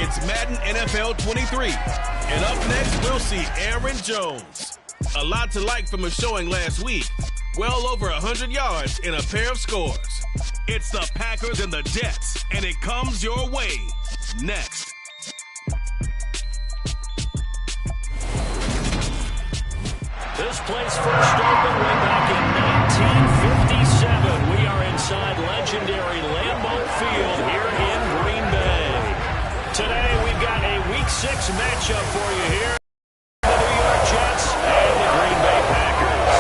It's Madden NFL 23. And up next, we'll see Aaron Jones. A lot to like from his showing last week. Well over 100 yards in a pair of scores. It's the Packers and the Jets, and it comes your way next. This place first opened way back in 1957. We are inside legendary Lambeau Field here in Green Bay. Today we've got a Week 6 matchup for you here. The New York Jets and the Green Bay Packers.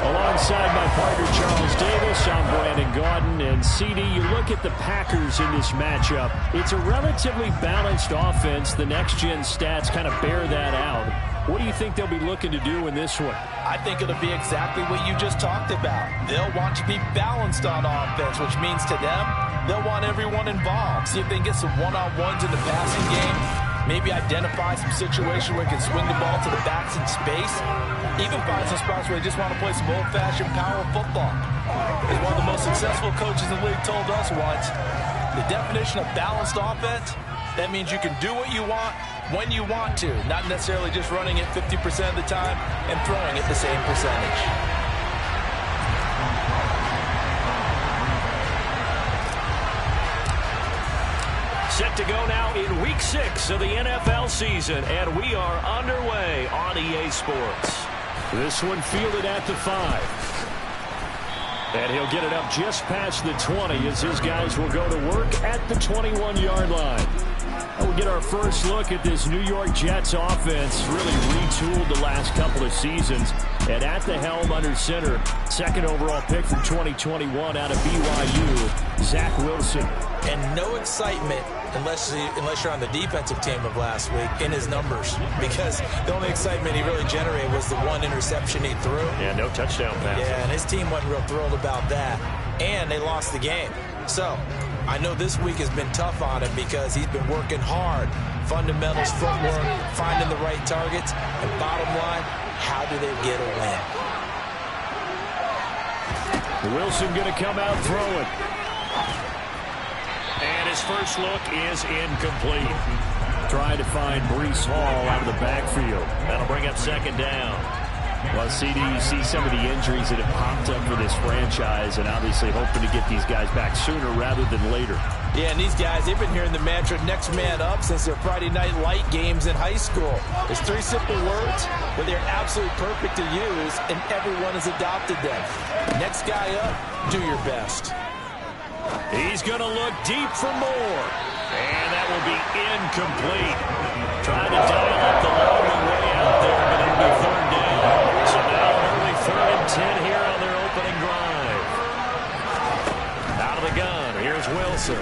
Alongside my partner Charles Davis, I'm Brandon Gaudin. And CD, you look at the Packers in this matchup. It's a relatively balanced offense. The next-gen stats kind of bear that out. What do you think they'll be looking to do in this one? I think it'll be exactly what you just talked about. They'll want to be balanced on offense, which means to them, they'll want everyone involved. See if they can get some one-on-ones in the passing game. Maybe identify some situation where they can swing the ball to the backs in space. Even find some spots where they just want to play some old-fashioned power football. As one of the most successful coaches in the league told us once, the definition of balanced offense, that means you can do what you want when you want to, not necessarily just running it 50% of the time and throwing it the same percentage. Set to go now in Week 6 of the NFL season, and we are underway on EA Sports. This one fielded at the 5. And he'll get it up just past the 20 as his guys will go to work at the 21-yard line. We'll get our first look at this New York Jets offense, really retooled the last couple of seasons. And at the helm under center, second overall pick from 2021 out of BYU, Zach Wilson. And no excitement unless you're on the defensive team of last week in his numbers, because the only excitement he really generated was the one interception he threw. Yeah, no touchdown pass. Yeah, and his team wasn't real thrilled about that, and they lost the game. So I know this week has been tough on him because he's been working hard. Fundamentals, footwork, finding the right targets, and bottom line, how do they get a win? Wilson going to come out throwing. And his first look is incomplete. Trying to find Breece Hall out of the backfield. That'll bring up second down. Well, CD, you see some of the injuries that have popped up for this franchise, and obviously hoping to get these guys back sooner rather than later. Yeah, and these guys, they've been hearing the mantra next man up since their Friday night light games in high school. It's 3 simple words, but they're absolutely perfect to use, and everyone has adopted them. Next guy up, do your best. He's going to look deep for more. And that will be incomplete. Trying to dial up the long way out there, but it'll be third down. So now early 3rd and 10 here on their opening drive. Out of the gun, here's Wilson.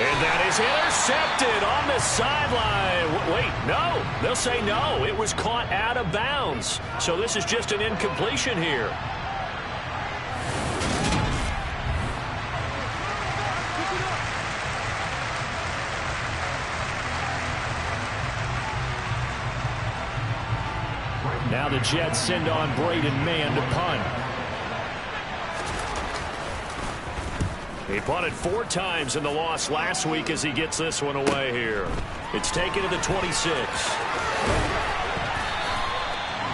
And that is intercepted on the sideline. Wait, no. They'll say no. It was caught out of bounds. So this is just an incompletion here. Now the Jets send on Braden Mann to punt. He punted 4 times in the loss last week as he gets this one away here. It's taken to the 26.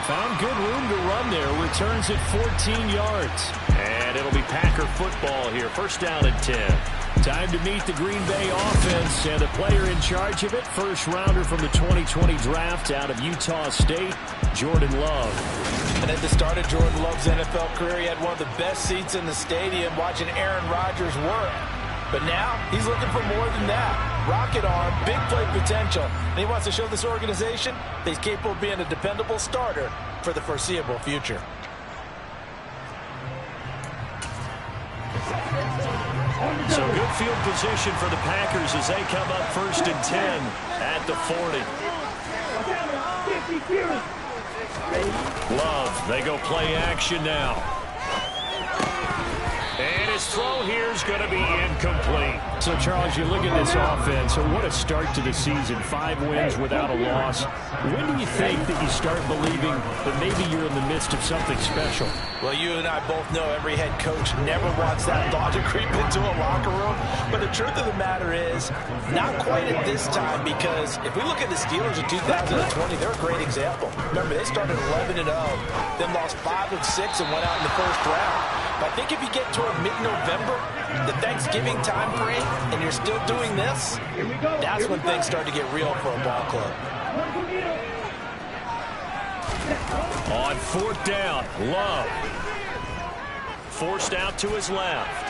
Found good room to run there. Returns at 14 yards. And it'll be Packer football here. First down and 10. Time to meet the Green Bay offense, and the player in charge of it, first rounder from the 2020 draft out of Utah State, Jordan Love. And at the start of Jordan Love's NFL career, he had one of the best seats in the stadium watching Aaron Rodgers work. But now he's looking for more than that. Rocket arm, big play potential, and he wants to show this organization that he's capable of being a dependable starter for the foreseeable future. So good field position for the Packers as they come up 1st and 10 at the 40. Love, they go play action now. And his throw here is going to be incomplete. So, Charles, you look at this offense, so what a start to the season. 5 wins without a loss. When do you think that you start believing that maybe you're in the midst of something special? Well, you and I both know every head coach never wants that thought to creep into a locker room. But the truth of the matter is, not quite at this time, because if we look at the Steelers in 2020, they're a great example. Remember, they started 11-0, then lost 5 of 6 and went out in the first round. But I think if you get toward mid-November, the Thanksgiving time frame, and you're still doing this, that's when things start to get real for a ball club. On 4th down, Love. Forced out to his left.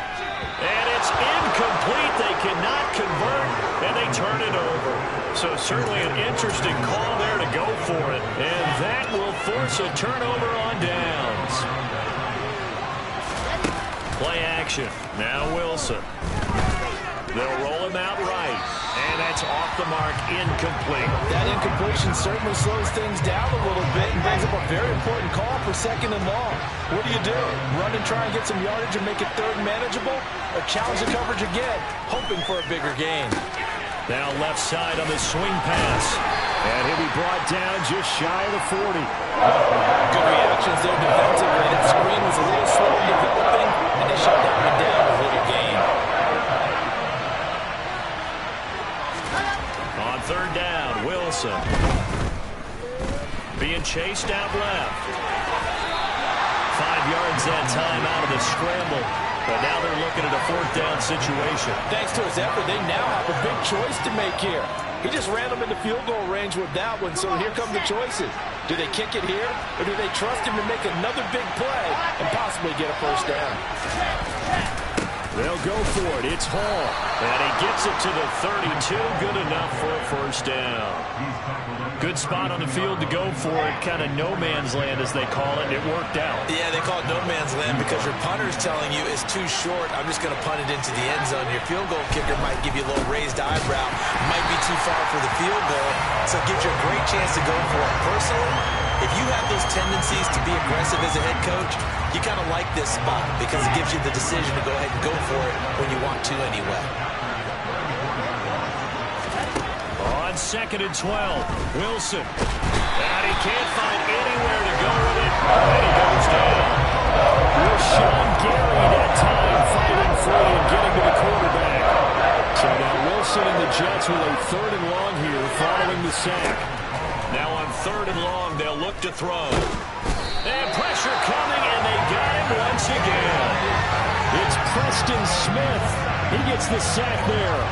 And it's incomplete. They cannot convert, and they turn it over. So certainly an interesting call there to go for it. And that will force a turnover on downs. Play action. Now Wilson. They'll roll him out right. And that's off the mark, incomplete. That incompletion certainly slows things down a little bit and brings up a very important call for 2nd and long. What do? Run and try and get some yardage and make it 3rd manageable? Or challenge the coverage again, hoping for a bigger gain? Now left side on the swing pass. And he'll be brought down just shy of the 40. Good reactions there defensively. That screen was a little slow in developing, and they shut that one down with a little gain. On 3rd down, Wilson. Being chased out left. 5 yards that time out of the scramble. But now they're looking at a 4th down situation. Thanks to his effort, they now have a big choice to make here. He just ran them into field goal range with that one, so here come the choices. Do they kick it here, or do they trust him to make another big play and possibly get a 1st down? They'll go for it. It's Hall. And he gets it to the 32. Good enough for a 1st down. Good spot on the field to go for it. Kind of no man's land, as they call it. It worked out. Yeah, they call it no man's land because your punter's telling you it's too short. I'm just going to punt it into the end zone. Your field goal kicker might give you a little raised eyebrow. Might be too far for the field goal. So it gives you a great chance to go for it. Personally, if you have those tendencies to be aggressive as a head coach, you kind of like this spot because it gives you the decision to go ahead and go for it when you want to anyway. On 2nd and 12, Wilson. And he can't find anywhere to go with it. And he goes down. Rashawn Gary that time fighting free and getting to the quarterback. So now Wilson and the Jets with a 3rd and long here following the sack. Now on 3rd and long, they'll look to throw. And pressure coming, and they got him once again. It's Preston Smith. He gets the sack there.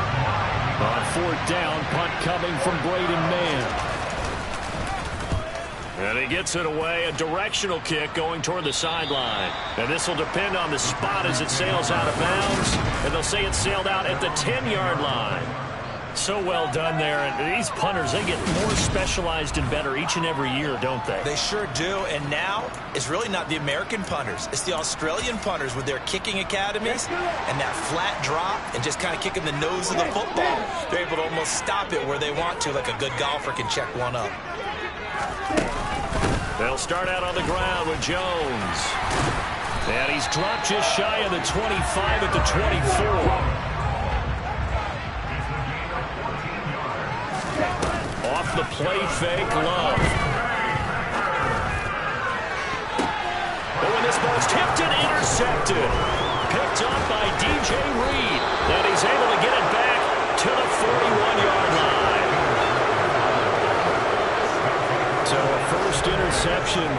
On 4th down, punt coming from Braden Mann. And he gets it away, a directional kick going toward the sideline. And this will depend on the spot as it sails out of bounds. And they'll say it sailed out at the 10-yard line. So well done there. And these punters, they get more specialized and better each and every year, don't they? They sure do. And now it's really not the American punters. It's the Australian punters with their kicking academies and that flat drop and just kind of kicking the nose of the football. They're able to almost stop it where they want to, like a good golfer can check one up. They'll start out on the ground with Jones. And he's dropped just shy of the 25 at the 24. Off the play fake, Love. Oh, and this ball's tipped and intercepted. Picked up by DJ Reed. And he's able to get it back to the 41-yard line. So a 1st interception.